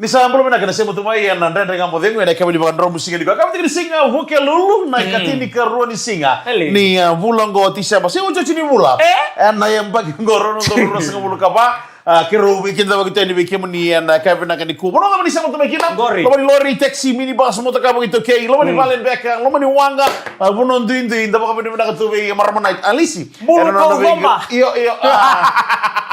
Ni sample mena kana sema tumai ya nanda dengan modeng ina kami di bagan rom singa di kami tinggi singa vuke lulu na katini karua ni singa ni bulango tisa basi ujo chini bula na yang bagi ngoro no ro singa bulu kapa kiro bikin tahu kita ini bikin ni na kami nak ni kubo no ni sama tumai kita lo ni lori taxi mini bus motor kami itu kei lo ni valen beka lo ni wanga bunon duin dapat kami ni nak tuwe marmona alisi bulu kau bomba iyo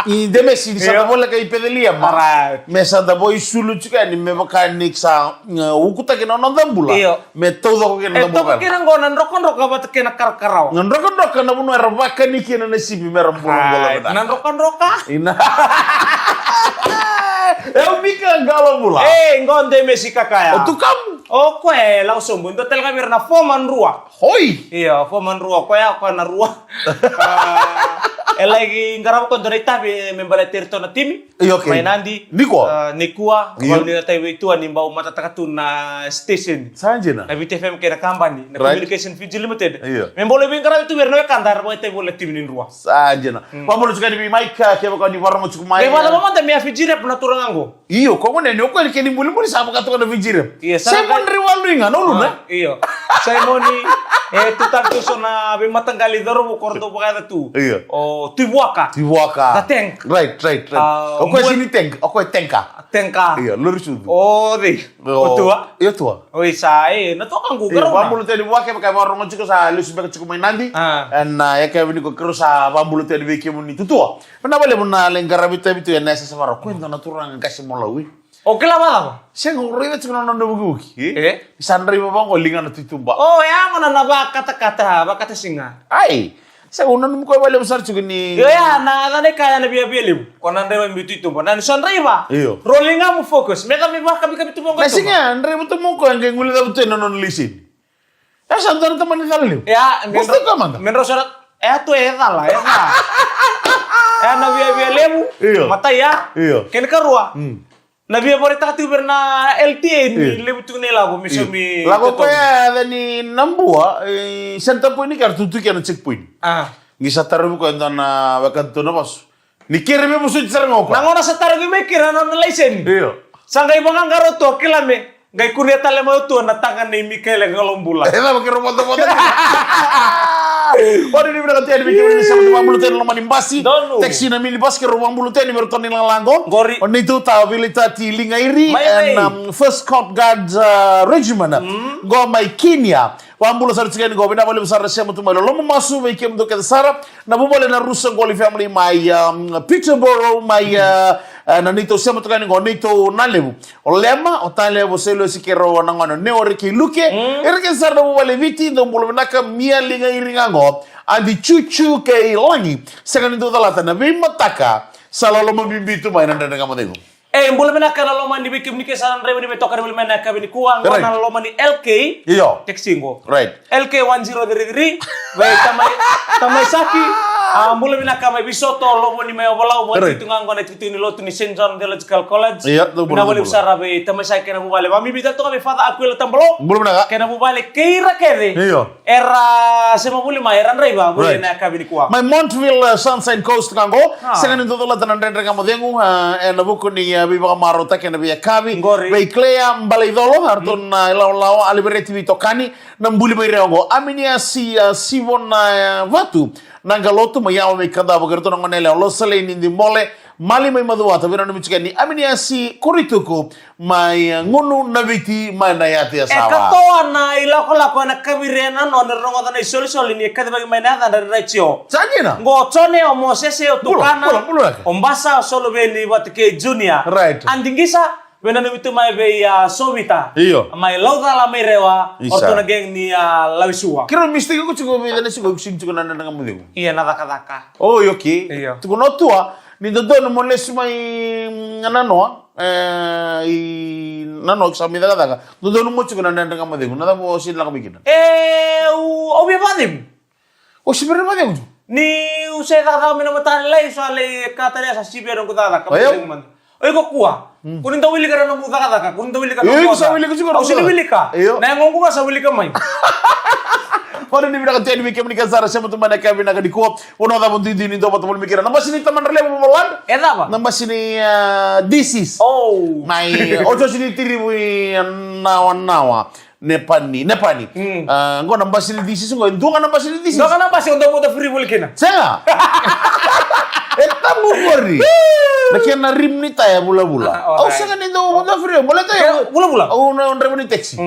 i demesi di sana bola kay pedelia mara mesa da boy sulu chuka ni me mechanic sa ukuta ke non dambula me todo ke non dambula to ke ngo nan rokon roka bat ke na karkarau non rokon roka na bunu era bakani ke na sibi meram bola bola nan rokon roka ina eu bika galo bula ngonde mesi kakaya tu kam o kwe langsung bunto tel kami na foman rua hoi iya foman rua kwe ako na rua lagi ngarap ko dore tabi membala tirto na timi mainandi nikua wali tawi itu ani bau mata takatu na station sanjena na VTFM ke na company na communication Fiji limited membole bin ngarap itu berno kandar boy tawi bola timi nin rua sanjena pamulu suka di maika ke ko di warmo cukup mai wala mama mi Fiji rep na turang ango iyo ko ne ko ke ni mbuli sama katu na Fiji rep saya mon riwalu inga no luna iyo saya moni tutar tu sona be matanggali doro mo kordo baka tu o Tibuaka. The tank. Right. Ako sini tank. Ako tanka. Tanka. Iya, lurus itu. Oh, di. Tua. Iya tua. Oh, sai. Na to kan gugar. Bambulu tadi buat kayak marong cukup sa lus beka cukup main nanti. And ya kayak ini kok terus sa bambulu tadi bikin mun itu tua. Pernah boleh mun lengkar itu ya nasa sama rok. Kuwi na turang kasih molawi. Oke lah malam. Saya ngori itu kan nonton buku. Sandri babang kolingan itu tumba. Oh, ya mana naba kata singa. Ai. Saya unan mo ko wala besar juga ni. Ya, na kaya na biya lim. Konan rewa mbitu itu mo. Nan son rewa. Rolling mo focus. Meka mi ba kami tu mo ko. Kasi nga, andre mo to mo ko ang nguli daw to non lisin. Ya sandan teman ni kalil. Ya, gusto ka man. Menro sora to lah ya. Na biya lim. Mata ya. Ken karua. Na biya borita tu berna LTA ni lebutu ne lago mi mi. Lago ko ya ni nambua senta po ni kartu tu kian checkpoint. Ngisa taru ko na wakanto na pas. Ni kirme mo su tsar ngoko. Nangona sa taru gi me kirana na license. Sangay bangang garoto kilame. Gai kunia tale mo tu na tangan ni Mikel ngalombula. Ela makiro moto. Pada ni berkata dia bikin sama rumah bulu teni lomani basi. Taksi na mini bas ke rumah bulu teni bertoni langlango. On itu abilitati lingairi and First Coast Guard Regiment. Go mai Kenya. Wambulu sar tsigani go bina bole besar sema tu malo lomo masu ve kem do ke sara na bole na rusa goli family mai Peterborough mai na nito sema tu go nito nalebu. Olema otalebu selo sikero na ngono ne oriki luke erke sar na bole viti do bolo naka mia lingairi ngango andi chuchu ke ilangi sekani do dalata na bimataka salalo mabimbitu mai na ndanga modego. Mbula mena kana loma ni bikim ni kesaran rewe ni betokan mbula mena kabini kuang wana loma ni LK Texingo. Right. LK 1033 we tamai saki mbula mena kama bisoto lomo ni mayo balau buat itu ngango na itu ni lotu ni St. John Theological College. Na bole usara be tamai saki na bubale. Mami bidal to kami fata aku la tambalo. Mbula mena kana bubale keira kede. Era sema bule ma eran reba bule na kabini kuang. My Montville Sunshine Coast ngango sengan itu la tanan ndanga modengu na buku ni biba marota kena biya kabi beiklea mbalaidolo harton lao alibereti vitokani nambuli baireongo aminia sivon vatu nangalotu mayawa mikanda bagerto ngonele lo sale nindi mole mali mai maduata virano michikani aminia kurituku mai ngunu naviti mai nayati asawa katoa na ilako na kabirena no nerongo na isol ni kadibagi mai nada na rachio sajina ngo chone o mosese o tukana ombasa solo beni watke junior right andingisa wenano itu mai be sovita mai lauda la mai rewa ortona geng ni lawisua kiro mistake ko chugo be dane chugo sing chugo nanda ngam dego iya nadaka oh yoki tu no tua ni dono moles mai nano nano samida daga dono mo chugo nanda ngam dego nada mo sin la ko bikin obi padim o sibere madego ni usai daga mina matan lai soale katanya sa sibere ko daga kapeng Oy ko kuha. Kunin daw wili ka na ng kunin daw wili ka na ng sa wili ko siguro. Sino wili ka? Na ngong ko sa wili ka may. Quando ni bina kateni wiki mnika zara sema tu mana Kevin aga diko. Ono da bunti dini to patul mikira. Namba sini teman rele molan. Eta apa? Namba sini this is. Oh. Mai ojo sini tiribu nawa. Nepani. Ngo namba sini this is ngo ndunga namba sini this is. Nggak kenapa sih untuk motor free bulkina? Saya. Eta mugori. Nakia na rim ni taya bula-bula. Au sangan itu motor free boleh taya Bula-bula. Au na ni taxi.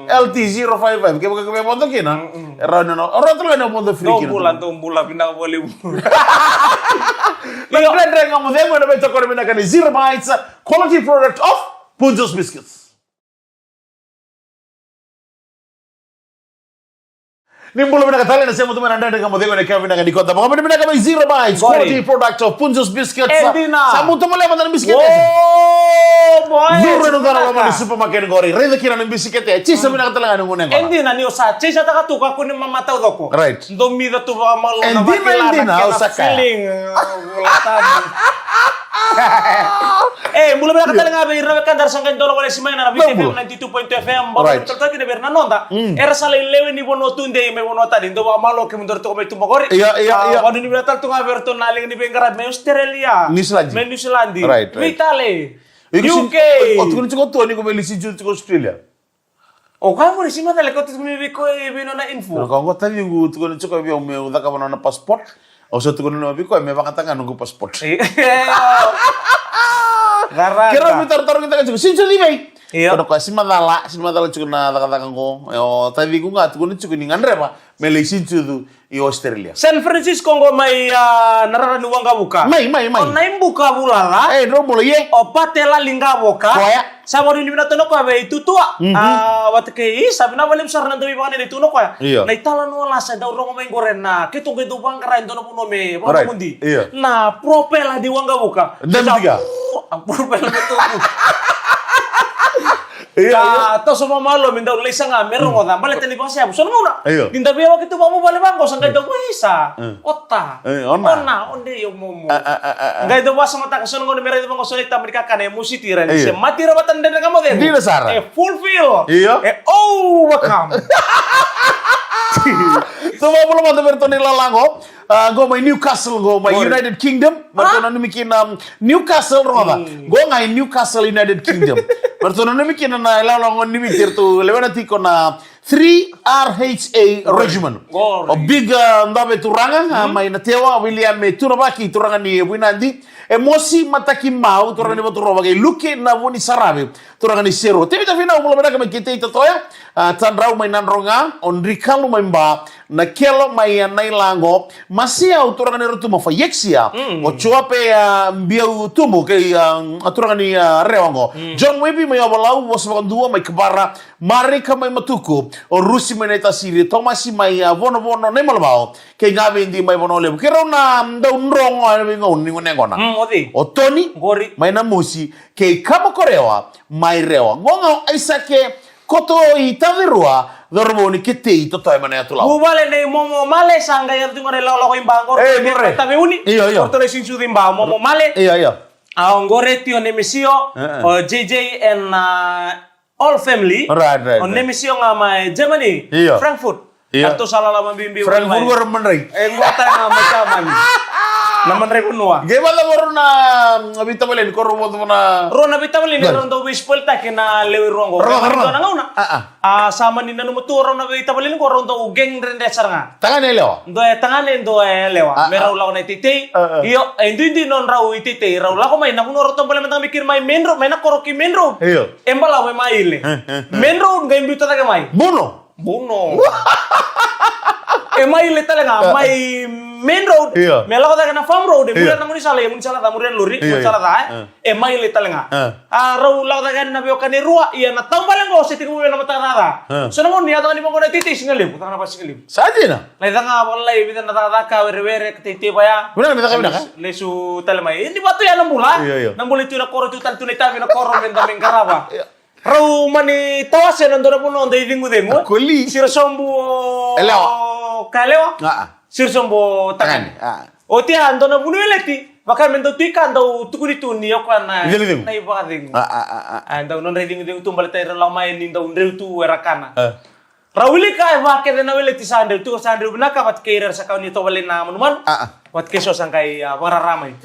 LT 055 ke buka motor kina. Orang tu na motor free kina. Bulan pindah boleh. Nagre nga mo demo na beto ko na kani Zero Bites quality product of Punjos Biscuits. Nimbulo bina katali na sema tu mana ndanga mo demo na Kevin na dikota. Mga bina kami Zero Bites quality product of Punjos Biscuits. Sa muto mo leman na biscuit. Oh boy. Duro no dara mo ni supermarket gori. Rede kira ng biscuit eh. Chisa bina katala nga ngunen ko. Hindi na niyo sa chisa taka tu ka kunin mamataw doko. Right. Domida tu ba malo na Hindi na feeling. Mula bina katala nga ba irakan dar sangkan dolo wala simay na BFM 92.2 FM. Right. Talta kina berna nonda. Era sala lewe ni bono tunde bono tadi ndo ba malo ke mundor to ko itu magori. Iya. Wanu ni bina tal tu nga berto naling ni bengara me Australia. New Zealand. Right. Vitale. UK. Otukun chiko to ni ko melisi ju to Australia. O kamu di sini tale ko tu mi ko bino na info. No ko tadi ngu tukun chiko bi me uda ka na passport. O so tukun no bi ko me bakata nga ngu passport. Gara. Kira mi tar kita chiko sinjali bay. Iya. Kono ko simadala chiko na kata ko. O tadi ko nga tukun chiko ni ngandre pa melisi ju i Australia. San Francisco ngo mai nararani wanga buka. Mai. O naim buka bulala. No bolo ye. O patela linga boka. Koya. Sama rin bina tono ko be itu tua. Wat ke sabi na walim sarna do ibane itu no koya. Na itala no la sa daw ro mai gorena. Keto ke do bang karain tono puno me. Ba mundi. Na propela di wanga buka. Dan tiga. Propela itu. Iya. To sama malo minda ulay nga meron ko da. Balik tani ba siya. So na. Dinda biya waktu mo bale bangko sang gado mo isa. Otta. Ona onde yo momo. Gado ba sa mata kaso ngo meron mo so ita mereka kane musiti ran. Se mati rabatan den kamo den. Di na sara. Fulfill. Welcome. So mo mo berto ni lalango. Go may Newcastle go may United Kingdom. Berto na nimikin Newcastle roda. Go ngai Newcastle United Kingdom. Berto na nimikin na lalango nimikir tu lewanati ko na 3RHA Regiment. O big ndabe turanga may natewa William Turabaki turanga ni Winandi. Emosi mataki mau turanga ni Moturova kay luki na woni sarabe turanga ni Zero. Tapi fina ulo bana kama kita ito toya. Tandrau may nanronga on rikalu may mba na kelo may nailango masia turanga ni Rutumo Fayexia. O chuape biau tumu kay turanga ni Rewango. John Webby may awalau was makandua may kabara marika may matuko o rusi may naitasiri Tomasi may vono na malabao kay ngabe hindi may vono lebo kero na daw nrongo ningonengona o Tony Gori may namusi kay kamo korewa may rewa ngonga aisake koto itavirua dormoni kete ito toy mana atulaw bubale ne momo male sanga yer tingore lolo ko imbangor tabe uni orto le sinsu dimba momo male iya ngore tio nemisio JJ and all family. Right. On nemisio nga may Germany. Frankfurt. Ato salah lama bimbi. Frankfurt ko raman ray. Ngota nga macaman. Naman ray kunwa. Gimana mo na bitabalen ko ro mo na. Ro na bitabalen ro ndo wispol ta kina lewi rongo. Ro na ngauna. Sama ni nanu muturo na bitabalen ko ro ndo geng rende saranga. Tangan lewa. Tangan lewa. Meraw la ko na titi. Iyo hindi non raw ititi. Raw la ko may nakunoro to pala matang mikir may main road may nakoroki main road. Iyo. Embala may maile. Main road ngay mbito taga may. Bono. Maile talaga may main road. Mela ko taga na farm road. Mula na mo ni sala murian luri. Maile talaga. Raw la ko taga na biyo kanirua. Iya na tambalan ko sa tingin mo na matarada. So naman niya taga ni mo ko na titis ngalim. Putang na pa singalim. Saji na. Lai tanga wallahi bidan natataka were titi baya. Wala na ka. Lesu talamay. Hindi ba to yan ang mula? Nang muli to na koro tutal tunay tabi na koro mendaming karaba. Raw mani tawasen nandun na po noon dahil dingo-dingo. Kuli. Sirsombo... Kalewa? Sirsombo tangan. O tiya, ando na bunueleti. Baka mendo tuikan daw tukuni-tuni ako na... Dingo-dingo? Na iba ka dingo. Daw non rin dingo-dingo tumbalik tayo lang mayan din daw nrew tu erakana. Rawili ka ba kaya na wili ti sandal tu sandal binaka pat kairer sa kauni to wali na manuman. Wat keso sang kay wararamay.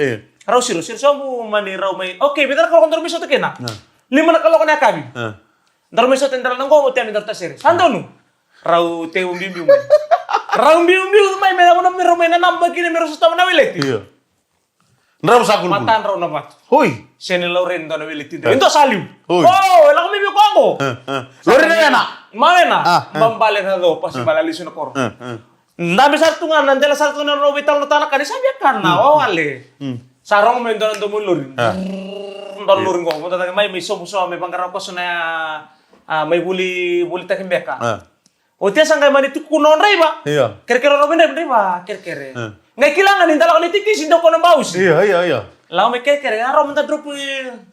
Raw siro mo mani raw may. Okay, bitar ko kontrol miso to kena. 5 na kaloko na kami. Ndar miso tendral nang go ti ndar ta sir. Sando no. Raw te umbiu. Raw umbiu may mera ko na mero may na namba kini mero sa na wili. Iya. Ndar sa kul. Matan raw na mat. Hoy. Seni Lauren do na wili ti. Into saliu. Hoy. Oh, wala ko bibiu ko ako. Lauren na na. Mana? Bambalik na do pas balaliso na koro. Dami sartungan nandela sartungan no vital no tanak kan sabi kan na ale. Sarong mo ndon do mulurin. Ndon lurin ko mo tatag may so may pangkarap ko na may buli ta kimbeka. O tiya sangay man itu kunon ray ba? Iya. Kere-kere robin ray ba? Kere-kere. Ngay kilangan indala ko ni tikis indo ko ng baus. Iya. Lao may kere-kere aro man ta drop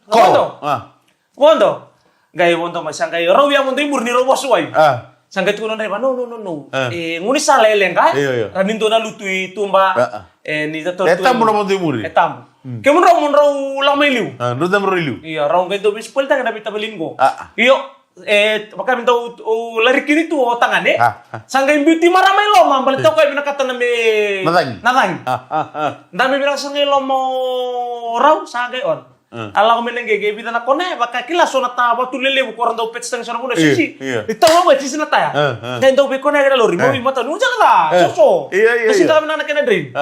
Wondo. Wondo. Gay wondo mas sangay raw ya wondo imur ni raw wasuay. Sangay tukunon ray ba? No. Nguni sa leleng ka? Ranindo na lutui tumba. Ni ta to. Etam mo na imuri. Etam. Kemun raw lamay liu. Nudam liu. Iya, raw gay do bis pulta na bitabalin ko. Iyo. Baka minta lari kini tu tangan Sangay beauty maramay lo, mambalit ako kayo binakata na may natang. Dami bilang sangay lo mo raw, sangay on. Ala ko milang gege, bita na ko na, baka kila so na tawa, tulili mo, kurang daw pets tang sana ko na, sisi. Itawa mo, sisi na tayo. Kaya daw ko na kaya lori, mo mata, nung siya ka ta, soso. Kasi kami na nakina dream.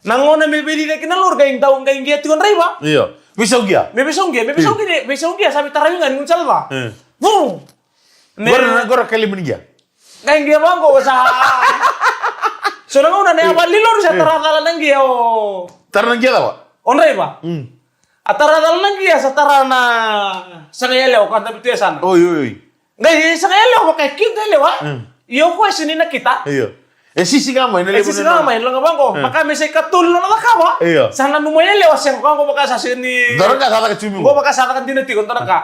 Nangon na may bili na kinalor, kayong daw, kayong gaya tiyon ray ba? Iya. Bisog ya? May bisong gaya, sabi tarayungan, nung siya ba? Boom! Gora kalimin niya. Kaya hindi naman ko sa... So nang una na lilor siya taradala ng giya o... Taranang giya daw? Onray ba? At taradala ng giya sa tarana... Sa ngayalaw, kanta bito sana. Oy. Ngayon, sa ngayalaw, kaya cute ngayalaw ha? Iyo ko, sinin na kita. Iyo. Sisi nga mo, Sisi nga mo, lang nga ko. Baka may say katul na nakakawa. Iyo. Sana numayalaw, asya ko baka sasin ni... Dorang ka sa kacumi mo? Ko baka sa kan dinati ko ka.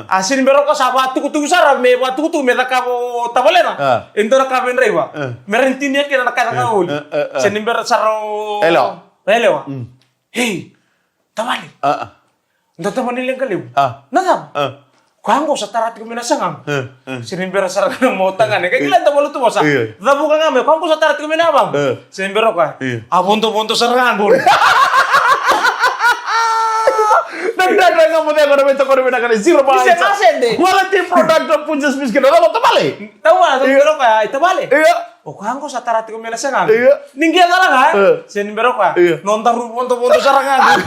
Asin bero ko sa batu-kutu sara, may batu-kutu, may nakabo tabalena. Ito na kami rin ba? Meron tinya kina nakakawul. Sinimbero saro... Hello. Hey, tabali. Nataman nilang kaliw. Nadam. Kuang ko sa tarat ko minasangang. Sinimbero sara ka ng motangan. Kaya kailan tabalo ito mo sa? Dabu ka nga may, kuang ko sa tarat ko minabang. Sinimbero ka. Bunto-bunto sarangan po. Nagdagang nga mo tayo ko namin ito ko namin na kanil. Zero ba? Isa kasende. Wala tayong product of Punjas Biscuit. Ano tabali? Tawa, sinimbero ka. Tabali. O kuang ko sa tarat ko minasangang. Ninggiya na lang ha. Sinimbero ka. Nontang bunto-bunto sarangan.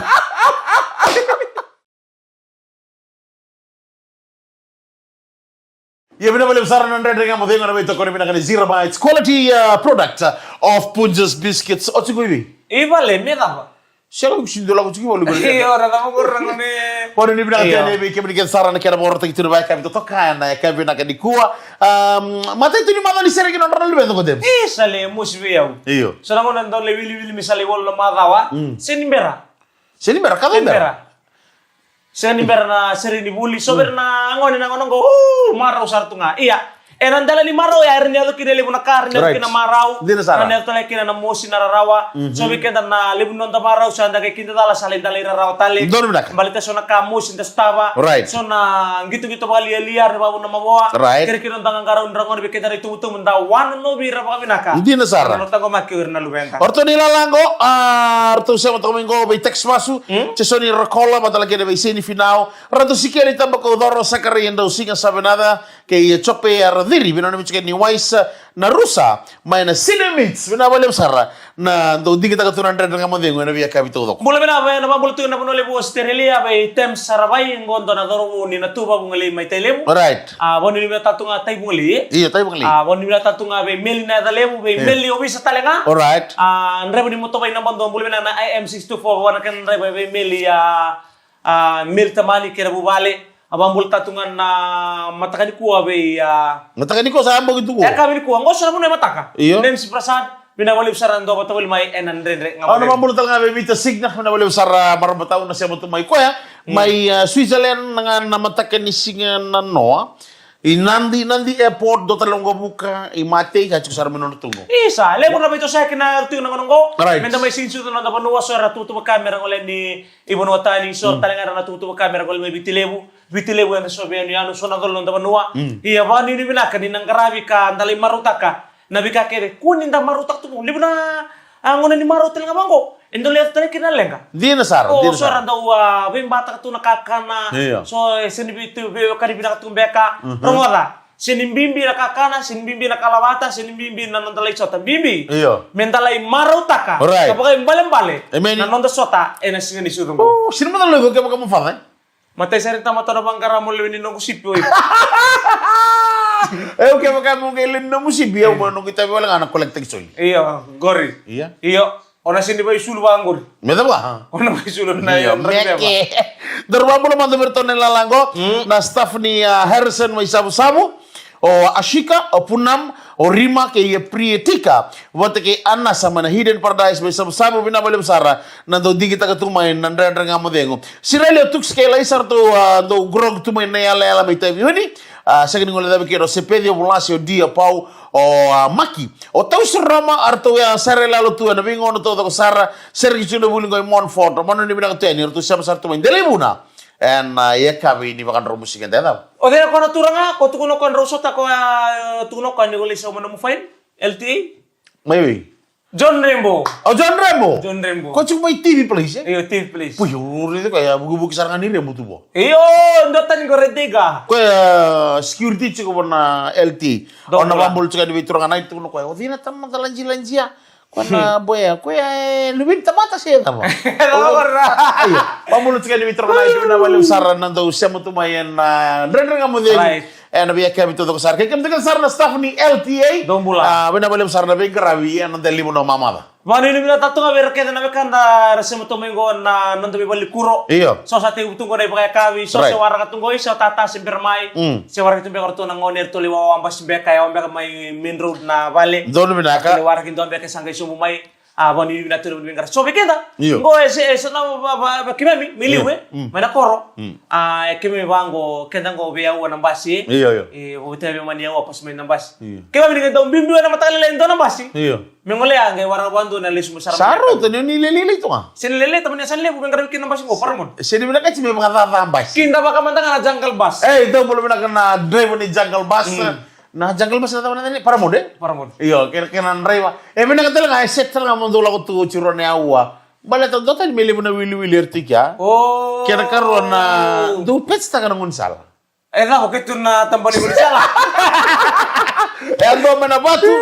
Ya benar boleh besar nan dengan model yang itu kau nak zero bites quality product of Punjas Biscuits. Oci kau ini? Iba lemnya apa? Siapa yang sih dulu aku cakap boleh boleh. Iya orang kamu kurang ni. Pada ni bilang kan ni, kami ni saran kira orang tak itu baik kami tu tokan, kami nak di kuah. Mata itu ni mana lisere kita orang lebih tu kau dem. Sale musbiau. Iyo. Sekarang orang tahu lebih misalnya wala madawa. Senimbera. Kata mbera. Senimbera na serini buli sober na angon ko. Marau sartunga. Iya. Nandala ni marau ya akhirnya tu kini lebu nakar ni kina marau. Nandala tu kina na mosi nararawa. So we kena na lebu nonta marau so anda kita tala salin tali rarawa tali. Balita so na kamus inda stava. So na gitu bali liar babu na mabawa. Kira-kira nonta ngaraw nrangon be kita itu menda wan no bira pa binaka. Hindi na sara. Nonta ko makir na lubenta. Orto nila lango orto sa mata ko be text masu. Ceso ni recola mata lagi be sini final. Ratu sikeli tamba ko doro sakari enda usinga sabe nada ke chope diri bina nami ni wise na rusa mai na cinemits bina boleh besar na do di kita katuran dengan modeng na via kapito dok boleh bina ba na mabul tu na puno lebu sterelia ba tem sarabai ngondo na doro ni na tuba bungali mai telemu right boni ni tatunga tai bungali iya tai bungali boni ni tatunga be meli na dalemu be meli obisa talenga alright ndre boni moto ba na bando boleh bina na IM624 wana kan ndre ba be meli mel tamani kera bubale abang bul tatungan na matakani kuwa be matakani ko sa ambog itu ko kami kuwa ngos na mo na mataka iyo nem si Prasad binawali usaran do batawil may N100 ano mambul tal nga be mita signa binawali usar marabataw na siya mo may kuya may Switzerland nga namatakani singan na no Nandi airport do talong go buka imate ka sar mo tungo isa lebo na ba ito sa kina tuyo nang ngo menda may sinsu to na da panuwa so ratuto kamera ngole ni ibon watani so talanga na tuto kamera ngole may bitilebu vitile buan sobe anu sona golon da banua iya bani ni binaka ni nangarabi ka ndali marutaka nabi ka kere kunin da marutak tu libna angona ni marutel ngamango endo lihat tani kinalenga Dina sar, oh dina so sar. randa wa bim bata tu nakakana so seni bitu be ka di binaka tu beka rongola sinimbimbi na kakana, sinimbimbi na kalawata, sinimbimbi na nondalay sota. Bimbi, mentalay marutaka. Right. Kapag bale-bale, na nonda sota, na sinisudo mo. Oh, sino mo talaga kaya magkamufang Matay sa rin tamato na bang karamo lewin nung kusipyo. Okay, magkamo ngayon na musibya mo nung kita wala anak kolektik soy. Iyo, gori. Iyo. Ona sini ba isul ba anggur? Meda ba? Ona ba isul na yon. Meke. Darwambo naman dumirto nila langgo na staff ni Harrison may sabu-sabu. O Ashika, o Punam, o Rima, kay Prietika. Wate kay Anna sa mana Hidden Paradise, may sabu-sabu binabalim sara, nando di kita katumayin, nandra nga mo dengo. Si Relio Tux kay Laisar to, do grog tumayin na yala may tayo yun sa kining ulit dabi kiro, si Pedio Bulasio, Dia Pau, o Maki. O tau si Roma, arto ya sare lalo tuwa, nabing ono to, ko Sara, Sergio Chunabuling ko yung Monfort, o mano ni binakatuyan, yun to siya masar tumayin. Dali muna. And ya kami ini makan romusikan tetaw. O dahil ako naturang ko tukuno kan rosot ako tukuno kan ni ulit sa umano mo fine LTA. Maybe. John Rainbow. Oh John Rainbow. John Rainbow. Kau cuma TV place Iyo TV place. Puh, itu kayak buku-buku sarangan ini Rainbow tuh, Bo. Iyo, ndotan ko redega. Kaya security cukup warna LT. Ona bambul cuka di turang anak itu kuno kaya. Oh, dina taman lanji-lanjia. Kuna boya, kaya lebih tamata sih tamo. Ayo, bambul cuka di turang anak itu na balik saran nanto siya mo tumayan na dren kamu deh. Nabi kami itu kesar. Kaya kami kesar na staff ni LTA. Dombula. Bina balik sar na bingkarawi nanti limo na mama. Mani ni mina tatu nga berke na kanda resemo tumengo na nanto bali kuro. Iyo. So sa tunggo na ibaya kawi so sa warga tunggo so tata simpermai. Sa warga tumbe karto nang oner to liwa ambas be kaya ombe may main road na vale. Doon binaka. Ni warga kindo be sangay sumumay. Bani ni mina tu bingar. So bekenda. Iyo. Ngo ese na kimemi miliwe. Mana koro. Kimi bango kenda ngo be yawa nambasi. Iyo. Hotel mani yawa pas may nambasi. Kimi ni kenda bimbi na matali lendo nambasi. Iyo. Mengole angge warga bandu na lis musara. Saru tuh nilai itu ah. Sinilele temen san lebu bengar kin nambasi ngo paramon. Sini bila kacim memang kata tambas. Kinda baka mantang na jungle bus. Itu belum pernah kena drive ni jungle bus. Nah jungle bus nata mana ni paramon deh. Paramon. Iya, kena drive. Mina kata lah set lah ngamon dulu aku tuh curone awa. Bala tuh tadi milih mana wili artika. Oh. Kira karena tuh pesta kan ngunsal. Nah, oke tuh na tambani salah. Ando mana batu.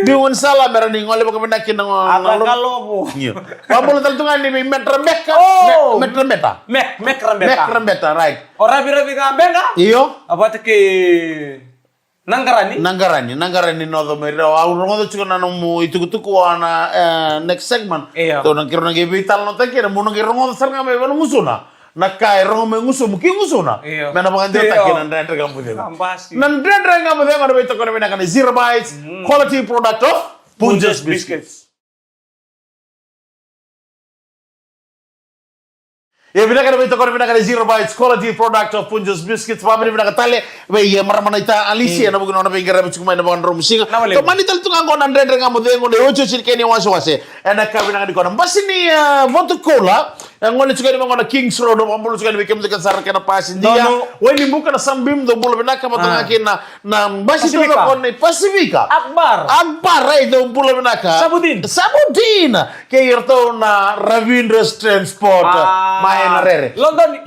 Di ngunsal merah nih ngoleh pakai menakin nang. Agak kalau bu. Iya. Kamu tentu kan di meter meka. Oh. Meter meta. Mek rembeta. Meter meta, right. Orang birabi ngambe enggak? Iyo. Apa tuh ke Nanggarani? Nanggarani no do meri. Aku ngono tuh cuman nemu itu ana next segment. Iya. Tuh nang kira nang vital no take mo nang kira ngono sar ngame bano musuna. Nakai rongo me ngusu muki musuna. Iya. Mena pangan dia take nan render kamu dia. Ambasi. Nan render kamu dia ngado beto kono kan zero bites quality product of Punjas Biscuits. Ya bina kada beto kono kada zero bites quality product of Punjas Biscuits. Pamri bina katale we ya maramana ita Alicia na bugun ona bengara bicu kuma na bugun romusinga. To mani tal tunga ngona render kamu dia ngone ocho chirkeni wase. Ena ka bina kada kono. Basini voto cola. Ngone juga di mana Kings Road, ambulu juga di bikin dekat sarang kena pasin dia. Wani bukan sambim do bulu benaka matang akin na basi do konne Pasifika. Akbar itu bulu benaka. Sabudin. Kayak itu na Ravindra Transport. Main rere.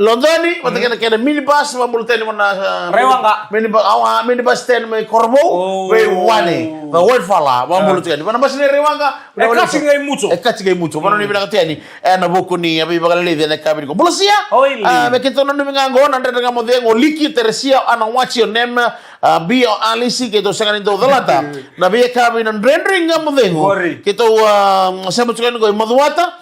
Londoni. Matang kena minibus ambulu teni mana. Rewangga. Minibus teni me Korbo. We wani. Wait fala. Ambulu juga di mana basi Rewangga. Ekacingai mucho. Mana ni benaka teni. Ena buku ni bakal lihat nek kabin ko bolosia mekito nando mingango nande nga mo dengo liki tersia ana wachi nem bio alisi keto sangan do dalata na bi kabin rendering nga mo dengo keto sa mo chukan ko maduata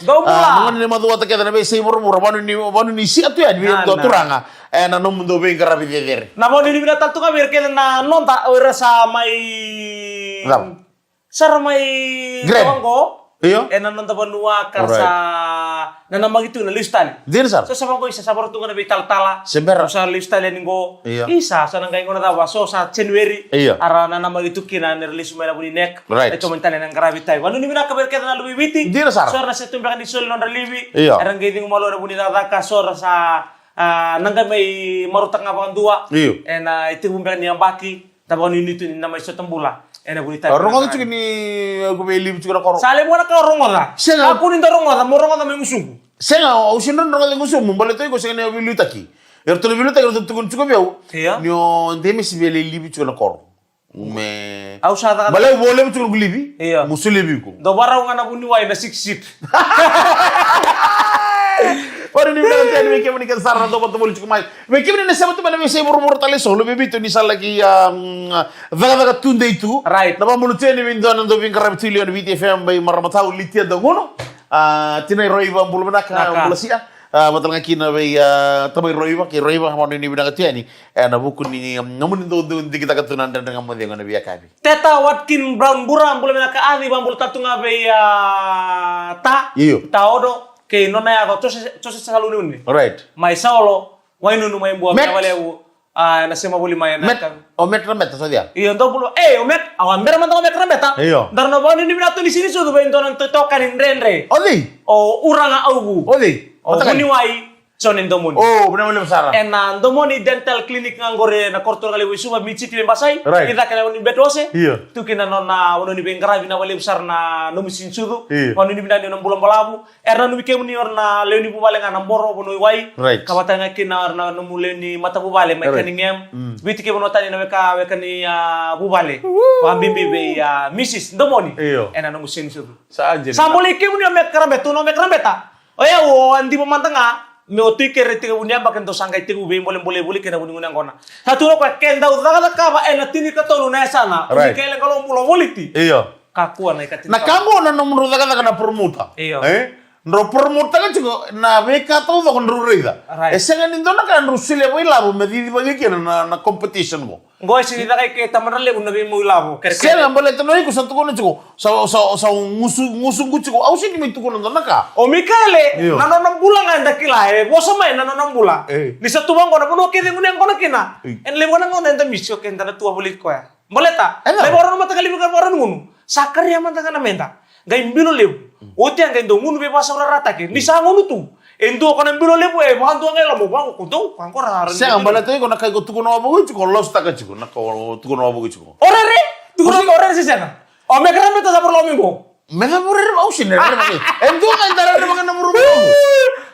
ni maduata keda na be sei murmur banu ni si atu ya bi do turanga na no mundo be ngara bi der na mo ni bina tatu ka berke na nonta ora sa mai sarmai Gonggo. Iyo. Nonton banua karsa nana magitu na listan. Dir sar. So sabang ko isa sabor tunga na bital tala. Sembera. Sa listan ni go. Iya. Isa sa nang kain ko na dawa so sa January. Iya. Ara nana magitu kina ni release mo na buni nek. Right. Ito man tanan ang grabe tayo. Wano ni mina ka berke na luwi biti. Dir sar. So na sa tumba kan isol non relivi. Iya. Arang giding malo na buni dada ka so sa nangga may marutang nga dua. Iyo. Iti bumbelan niyang baki. Tabang nito ni na may sotambula. Bunita. Rongo tu ni gubeli tu koro. Sale mo na ka rongo na. Ako ni rongo na mo rongo na may musung. Senga usinon rongo ngusum mbale to ko senga ne bilu taki. Erto bilu taki erto tukun tuko biau. Nyo ndeme si bele libi tu na koro. Me au sa bale bolem tu gulibi. Musulibi ko. Do baraw nga na buniway na 6 seat. Ora ni bilang tani me kemani kan sarra do bato boli chukumai. Me kemani ne sabato bana me se murmur tale solo be bito ni salaki vaga tunde itu. Right. Na ba mulu tani min don do bin karab tilio ni VTFM bay maramatau litia do ngono. Tinai roiva bulu benaka bulu sia. Batal ngakina bay tabai roiva mo ni binaka tiani. Na buku ni namun do di kita katunan dan ngam de ngona biya kabi. Teta Watkin Brown Buram bulu benaka ani bambul tatunga bay ta. Iyo. Taodo ke nona ya chose selalu nuni. Alright. Mai saolo, wai nunu mai mbua wale u nasema buli mai na kan. O met rameta so dia. Iyo ndo bulu o met awan bera man met rameta. Iyo. Darno bani ni binatu ni sini sudu ben tonan to tokan renre. Odi. O uranga augu. Odi. O buni wai sonen domoni. Oh, benar benar besar. Ena domoni dental clinic ngangore na kortor kali wisuma mici kile basai. Kita kena ni bedose. Iya. Tu kena nona wono ni bengara bina wale besar na nomisin sudu. Iya. Wono ni bina ni nombulam balabu. Erna nu bike muni orna leuni bubale ngana mboro wono wai. Right. Kabata ngakina orna nomule ni mata bubale mai kani ngem. Biti ke wono tani na weka ni bubale. Wambimbi be Mrs. Domoni. Iya. Ena nomusin sudu. Saja. Sambole ke muni mek karambetu no mek karambeta. Oya wo andi pemantanga. Me oti kere tiga bunia baken to sangkai tiga ube boleh kena bunia ngunang kona. Satu lo kwa kenda udaga kaba tini katonu na sana. Right. Kele kalau mulo boliti. Iya. Kakuan na ikatin. Na kango na nomor udaga kana permuta. Iya. Ndro permuta ka chigo na beka to do kondru reida. Esenga nindo na kan rusile boy labo medidi bagi kena na competition go. Goy sini da kay tamanale unabi mo labo. Senga mbale to noy ko santo kono chigo. Sa ngusu guchigo. Au sini mitu kono naka. O Mikale nanonam bulan anda kilai. Bosa mai nanonam bulan. Ni satu bang kona puno kede ngunang kona kena. En le wana ngona enta misyo kenda na tua bulit ko ya. Boleta. Le boron mata kali bukan boron ngunu. Sakar ya manta kana menta. Gai mbilo lebu. Oti ang gendo ngunu be basa ora rata ke. Ni sa ngunu tu. Endo kana mbilo lebu bahan tu ngai lamo bang ko do kan ko ra. Senga mbale to ko na kai go tukono abu chigo los taka chigo na ko tukono abu chigo. Ora re. Tukono ora si sana. O me kara meta sa perlo minggo. Mega murir mau sini. Endo ngai tara na mga namuru.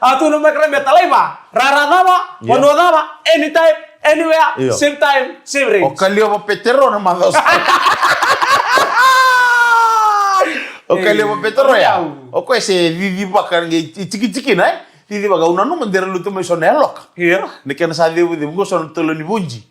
Atu no me kara meta laiba. Rara dama, wano dama, anytime, anywhere, same time, same range. O kalio pa petero na mados. O kalio pa petero ya. O ko ese vivi bakar ngi tiki na. Vivi baka una no mandera luto me sonelok. Iya. Ne kana sa debu de ngo son tolo ni bunji.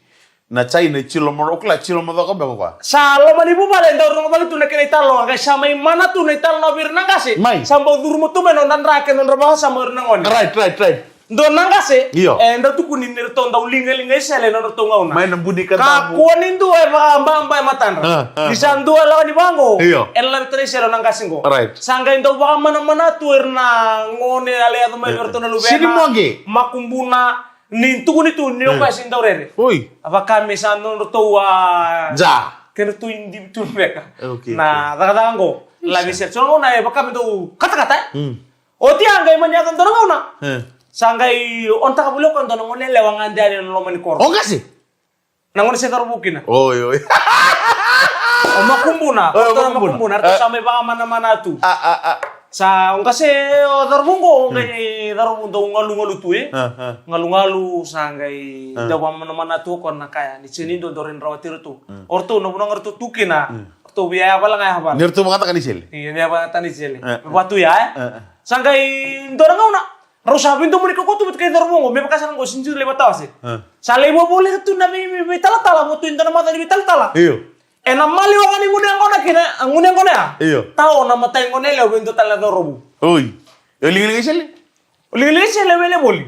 Na chai na chilo mo okla chilo mo ka ba ko. Salo mani bu bale ndor no bale tu ne kene talo ga sama mana tu ne talo birna gase. Sambo durmu tu menon dan rake non roba sama ngoni. Right. Don nangase. Iyo. Enda tu kunin nirto nda ulinga sele no to ngauna. Main nambudi kan tabu. Kakuanin tu e mbamba matan. Disandu ala ni bango. Iyo. Ella tre sele nangase ngo. Right. Sangga ndo ba mana tu erna ngone ale atu mai berto na lubena. Sini monge. Makumbuna ni tu kuni tu ni opa sinda urere. Oi. Apa kami sanu to Ja. Kena tu indi tu meka. Okay. Na daga ngo. La biser so ngona e bakam tu kata-kata. Oti angga manya kan to ngona. Sanggai onta kabulo kan to ngone lewangan dari no mani kor. Oh kasih. Nangone se bukina. Oi. O makumbuna. O makumbuna. Arto sampai baka mana-mana tu. Sa kasi o darbungo ngai darbundo ngalu-ngalu tu ngalu-ngalu sanggai dawa mana-mana tu kon nakaya ni sini do doren rawatir tu. Orto no bunang orto tukina. Orto biaya apa lang ay habar. Nirto mengatakan isel. Iya, biaya apa tani sele. Batu ya. Sanggai dorang ngauna. Rusa pintu muni ko tu kay darbungo me pakasan ko sinju le batawase. Sale mo boleh tu na mi tala-tala mo tu indana mata ni tala-tala. Iyo. Mali wangani nguneng kona kina nguneng kona ya. Iyo. Tao na matay ngone le bento tala do robu. Oi. Yo lingi sel. Lingi sel le boli.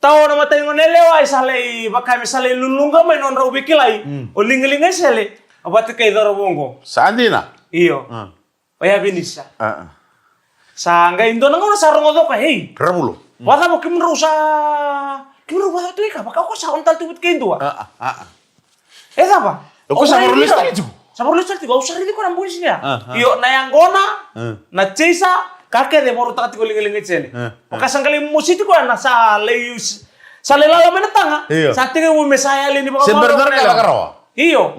Tao na matay ngone le wa sale bakay sale lulunga may non robu kilay. O lingi sel. Abati kay do robongo. Sandina. Iyo. Oya binisa. Sangga indo nang sa rongo ka hey. Ramulo. Wala mo kimro sa kimro ba to ka baka ko sa ontal tubit kay ndo. Esa ba? Ko sa morlista itu. Sa morlista itu usah ri ko nang bulis niya. Iyo na yang gona. Na chesa kakek de baru takati kuling-kuling ngecel. Makasan kali musiti ko na sale lala menetanga. Sa tingin mo mesaya lini baka Sebenarnya kala karawa. Iyo.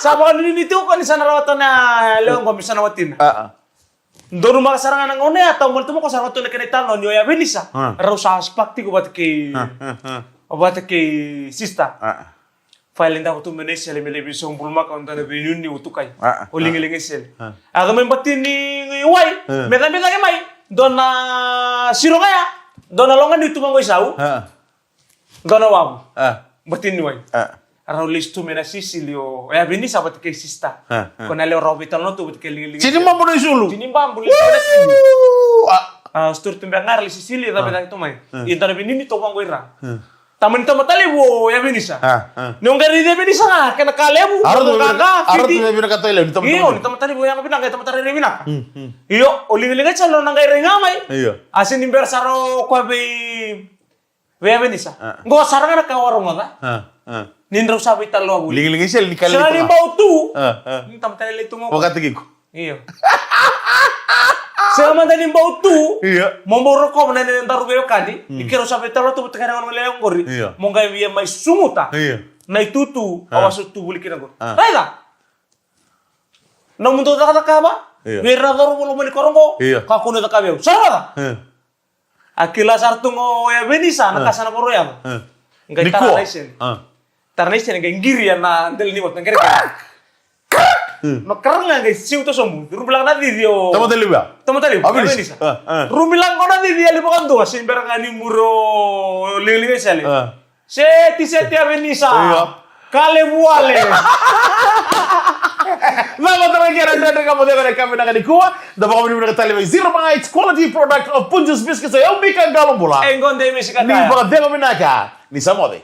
Sabon ini tu kan sana rawatan na leong ko misana watin. Dono makasarangan ng one atau mo tumo ko sa rawaton na kanitan no ya benisa. Raw sa aspakti ko bat ke sista. File nda ko tu menes ele mele bisong bulma ka onda na binun ni utukay. Uling-uling sel. Aga men batin ni wai. Meta-meta ke mai. Dona siro kaya. Dona longan di tumang ko isau. Dona wabu. Batin ni wai. Araw listo mena Sicilio. Ya bini sabat ke sista. Kona le robital no tu ke ling-ling. Sini mampu na isulu. Sini mampu na sini. Stur tumbangar li Sicilio tapi tak itu mai. Intar bini ni topang ko ira. Taman matali wo ya bini sa. Nung gari de bini sa kena kalebu. Ardo de bini kata ile di Iyo, ni tamatali wo yang pinang kay tamatari bina. Iyo, uling-uling ay salo nang gari ngamay. Iyo. Asin nimber saro ko be ya bini sa. Ngo sarang na ka warung nga. Nindro sabi talo wo. Ling-ling sel ni kali. Sa ni bautu. Ni tamatali le tungo. Wakati giku. Iyo. Sa man tani bautu. Iya. Momboro ko na ni taru be kadi. Ikero sabi talo tu tekan ngon leong gori. Mongga wiya may sumuta. Iya. Na itutu awas tu buli kina go. Raiga. Na munto ta ka ba? Bera dor mo mani korongo. Ka kuno ta kabeu. Sara. Akila sartungo ya benisa na kasana poro ya. Ngai taranaisen. Taranaisen ngai ngiri na del ni mot ngere. No karanga ngai siu to somu. Rubilang na video. Tamatali ba? Tamatali. Benisa. Rubilang ko na video libo kan do sin berangani muro lilingai sale. Seti benisa. Kale buale. Vamos a ver anda kamu de mereka menang di kuah. Dapat kami menang tali zero mga it's quality product of Punjus biscuits. Ay umbi kan galon bola. Engon de misika. Ni baga de menaka. Ni samode.